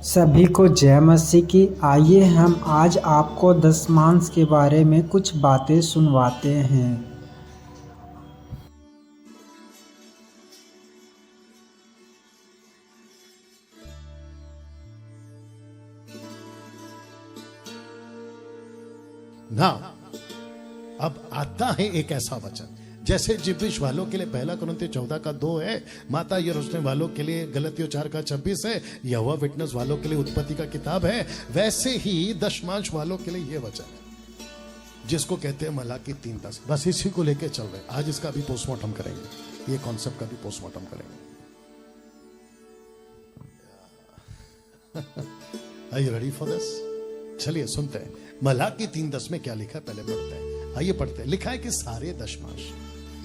सभी को जय मसीह की। आइए हम आज आपको दशमांश के बारे में कुछ बातें सुनवाते हैं। ना अब आता है एक ऐसा वचन जैसे जिब्रिश वालों के लिए 1 कुरिन्थियों 14:2 है, माता यरूशलेम वालों के लिए गलतियों 4:26 है, यहोवा विटनेस वालों के लिए उत्पत्ति का किताब है, वैसे ही दशमांश वालों के लिए ये वचन है जिसको कहते हैं मलाकी 3:10। बस इसी को लेके चल रहे, आज इसका भी पोस्टमार्टम करेंगे, ये कॉन्सेप्ट का भी पोस्टमार्टम करेंगे। Are you ready for this? चलिए सुनते हैं मलाकी 3:10 में क्या लिखा है, पहले पढ़ते हैं। आइए पढ़ते हैं। लिखा है कि सारे दशमांश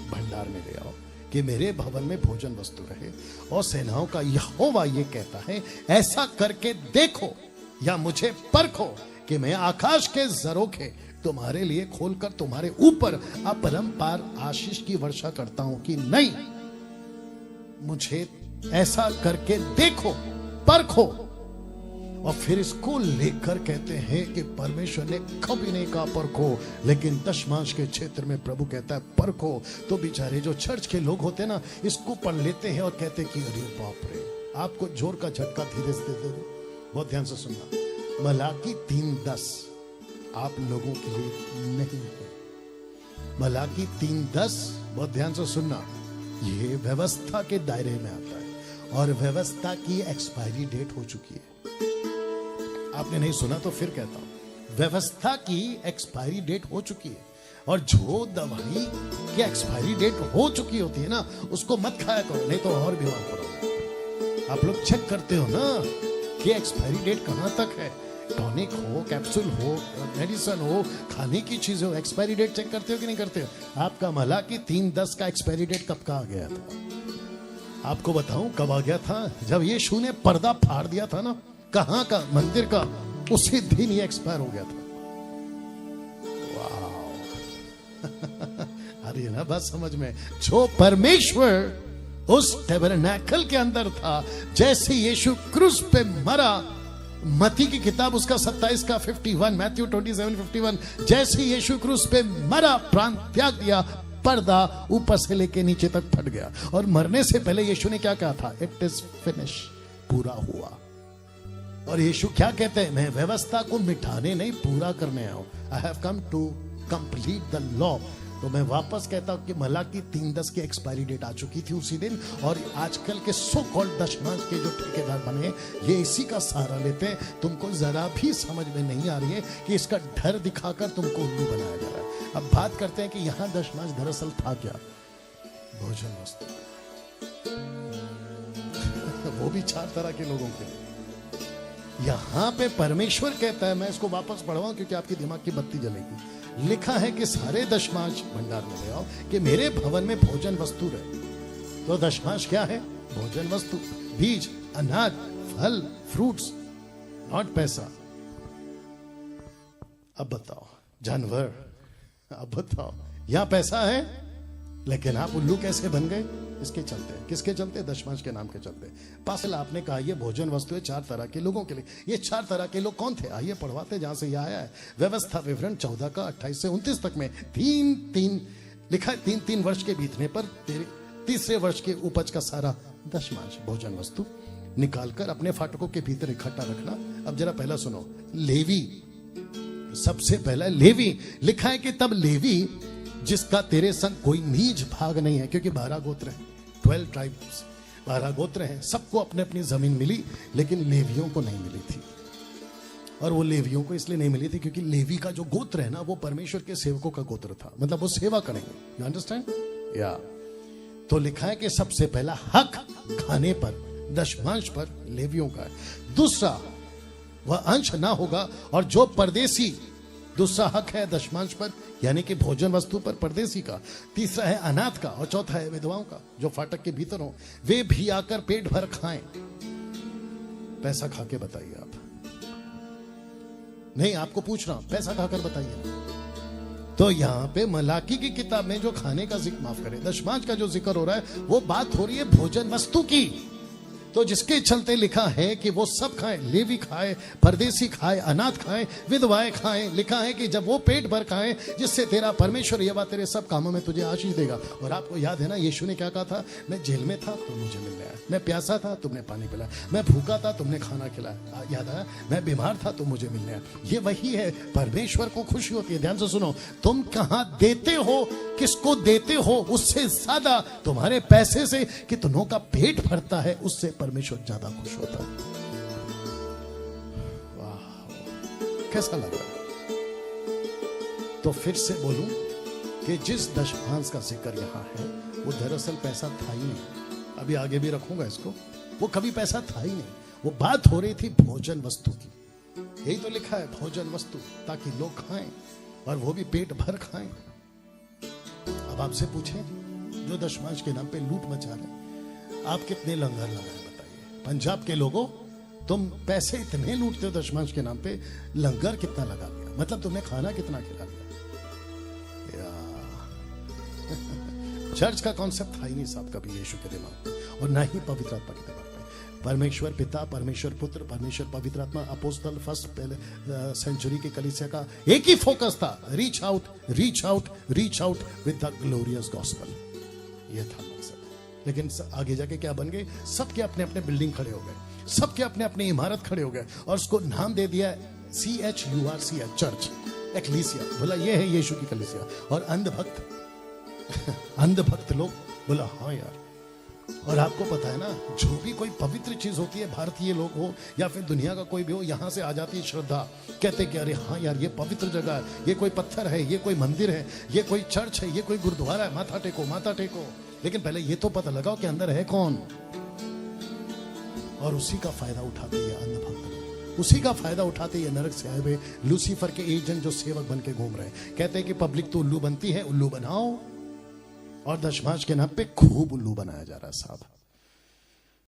भंडार में ले आओ कि मेरे भवन में भोजन वस्तु रहे, और सेनाओं का यहोवा ये कहता है, ऐसा करके देखो या मुझे परखो कि मैं आकाश के झरोखे तुम्हारे लिए खोलकर तुम्हारे ऊपर अपरंपार आशीष की वर्षा करता हूं कि नहीं। मुझे ऐसा करके देखो, परखो। और फिर इसको लेकर कहते हैं कि परमेश्वर ने कभी नहीं कहा परखो, लेकिन दशमांश के क्षेत्र में प्रभु कहता है परखो। तो बेचारे जो चर्च के लोग होते हैं ना, इसको पढ़ लेते हैं और कहते हैं कि अरे बाप रे। आपको जोर का झटका धीरे से दे दो, बहुत ध्यान से सुनना। मलाकी 3:10 आप लोगों के लिए नहीं है। मलाकी 3:10 बहुत ध्यान से सुनना, ये व्यवस्था के दायरे में आता है और व्यवस्था की एक्सपायरी डेट हो चुकी है। आपने नहीं सुना तो फिर कहता हूं, व्यवस्था की एक्सपायरी डेट हो चुकी है। और जो दवाई की एक्सपायरी डेट हो चुकी होती है ना, उसको मत खाया करो, नहीं तो और बीमार पड़ोगे। आप लोग चेक करते हो ना कि एक्सपायरी डेट कहां तक है। टॉनिक हो, कैप्सूल हो, मेडिसिन हो, खाने की चीज हो, एक्सपायरी डेट चेक करते हो कि नहीं करते हो? आपका मलाकी 3:10 का एक्सपायरी डेट कब का आ गया था? आपको बताऊं कब आ गया था? जब यीशु ने पर्दा फाड़ दिया था ना, कहां का? मंदिर का। उसी दिन ये एक्सपायर हो गया था। वाह अरे ना बस समझ में, जो परमेश्वर उस टैबरनैकल के अंदर था, जैसे यीशु क्रूस पे मरा, मत्ती की किताब उसका 27 का 51, मैथ्यू 27:51, जैसे यीशु क्रूस पे मरा, प्राण त्याग दिया, पर्दा ऊपर से लेके नीचे तक फट गया। और मरने से पहले यीशु ने क्या कहा था? इट इज फिनिश, पूरा हुआ। और यीशु क्या कहते हैं? मैं व्यवस्था को मिटाने नहीं, पूरा करने आया हूं। I have come to complete the law. तो मैं वापस कहता हूं कि मलाकी 3:10 की एक्सपायरी डेट आ चुकी थी उसी दिन। और आजकल के सो कॉल्ड दशमांश के जो ठेकेदार बने, ये इसी का सहारा लेते हैं। तुमको जरा भी समझ में नहीं आ रही है कि इसका डर दिखाकर तुमको उल्लू बनाया जा रहा है। अब बात करते हैं कि यहां दशमांश दरअसल था क्या? भोजन वस्तु। वो भी 4 तरह के लोगों के लिए। यहां पे परमेश्वर कहता है, मैं इसको वापस पढ़वाऊं क्योंकि आपकी दिमाग की बत्ती जलेगी। लिखा है कि सारे दशमांश भंडार में ले आओ कि मेरे भवन में भोजन वस्तु रहे। तो दशमांश क्या है? भोजन वस्तु, बीज, अनाज, फल, फ्रूट्स, नॉट पैसा। अब बताओ, जानवर, अब बताओ, यहां पैसा है लेकिन आप उल्लू कैसे बन गए? इसके चलते। किसके चलते? दशमांश के नाम के चलते। पासल आपने कहा ये भोजन वस्तु है 4 तरह के लोगों के लिए। ये 4 तरह के लोग कौन थे? आइए पढ़वाते जहां से ये आया है। व्यवस्था विवरण 14 का 28 से 29 तक में 3 लिखा है, 3 वर्ष के बीतने पर तीसरे वर्ष के उपज का सारा दशमांश भोजन वस्तु निकालकर अपने फाटकों के भीतर इकट्ठा रखना। अब जरा पहला सुनो, लेवी, सबसे पहला लेवी। लिखा है कि तब लेवी जिसका तेरे संग कोई नीच भाग नहीं है, क्योंकि 12 गोत्र है, 12 ट्राइब्स, 12 गोत्र हैं, सबको अपने अपनी जमीन मिली, लेकिन लेवियों को नहीं मिली थी। और वो लेवियों को इसलिए नहीं मिली थी क्योंकि लेवी का जो गोत्र है ना, वो परमेश्वर के सेवकों का गोत्र था, मतलब वो सेवा करेंगे। You understand? या तो लिखा है कि सबसे पहला हक खाने पर, दशमांश पर लेवियों का है। दूसरा, वह अंश ना होगा। और जो परदेसी, दूसरा हक है दशमांश पर, यानी कि भोजन वस्तु पर परदेसी का। तीसरा है अनाथ का, और चौथा है विधवाओं का जो फाटक के भीतर हो, वे भी आकर पेट भर खाएं। पैसा खा के बताइए आप, नहीं आपको पूछ रहा हूं, पैसा खाकर बताइए। तो यहां पे मलाकी की किताब में जो खाने का जिक्र, माफ करें, दशमांश का जो जिक्र हो रहा है, वो बात हो रही है भोजन वस्तु की। तो जिसके चलते लिखा है कि वो सब खाएं, लेवी खाए, परदेसी खाए, अनाथ खाएं, विधवाएं खाएं। लिखा है कि जब वो पेट भर खाएं, जिससे तेरा परमेश्वर यहोवा तेरे सब कामों में तुझे आशीष देगा। और आपको याद है ना, यीशु ने क्या कहा था? मैं जेल में था, तुम मुझे मिलने आए। मैं प्यासा था, तुमने पानी पिलाया। मैं भूखा था, तुमने खाना खिलाया। याद आया? मैं बीमार था, तुम मुझे मिलने आए। ये वही है, परमेश्वर को खुशी होती है। ध्यान से सुनो, तुम कहां देते हो, किसको देते हो, उससे ज्यादा तुम्हारे पैसे से कितनों का पेट भरता है, उससे परमेश्वर ज्यादा खुश होता है। वाह, कैसा लग रहा है? तो फिर से बोलूं कि जिस दशमांश का जिक्र यहां है, वो दरअसल पैसा था ही नहीं। अभी आगे भी रखूंगा इसको। वो कभी पैसा था ही नहीं। वो बात हो रही थी भोजन वस्तु की। यही तो लिखा है, भोजन वस्तु, ताकि लोग खाएं और वो भी पेट भर खाएं। अब आपसे पूछें, जो दशमांश के नाम पे लूट मचा रहे, आप कितने लंगर लगाए बताइए? पंजाब के लोगों, तुम पैसे इतने लूटते हो दशमांश के नाम पे, लंगर कितना लगा लिया? मतलब तुमने खाना कितना खिला लिया? चर्च का कॉन्सेप्ट था ही नहीं साहब कभी यीशु के दिमाग में, और ना ही पवित्र आत्मा के दिमाग में। परमेश्वर पिता, परमेश्वर पुत्र, परमेश्वर पवित्र आत्मा, अपोस्तल, फर्स्ट सेंचुरी की कलीसिया का एक ही फोकस था, reach out, reach out, reach out with the glorious gospel. ये था मकसद। लेकिन आगे जाके क्या बन गए? सबके अपने अपने बिल्डिंग खड़े हो गए, सबके अपने अपने इमारत खड़े हो गए, और उसको नाम दे दिया CHURC, चर्च, एक्लीसिया। बोला ये है यीशु की कलीसिया। और अंधभक्त अंधभक्त लोग बोला हाँ यार। और आपको पता है ना, जो भी कोई पवित्र चीज होती है, भारतीय लोग हो या फिर दुनिया का कोई भी हो, यहां से आ जाती है श्रद्धा। कहते कि अरे हाँ यार, ये पवित्र जगह है, ये कोई पत्थर है, ये कोई मंदिर है, ये कोई चर्च है, ये कोई गुरुद्वारा है, माथा टेको, माथा टेको। लेकिन पहले ये तो पता लगाओ कि अंदर है कौन। और उसी का फायदा उठाते हैं अंधभक्त लोग, उसी का फायदा उठाते ये नरक से आए हुए लूसीफर के एजेंट जो सेवक बन के घूम रहे हैं। कहते हैं कि पब्लिक तो उल्लू बनती है, उल्लू बनाओ, और दशमांश के नाम पे खूब उल्लू बनाया जा रहा है साहब।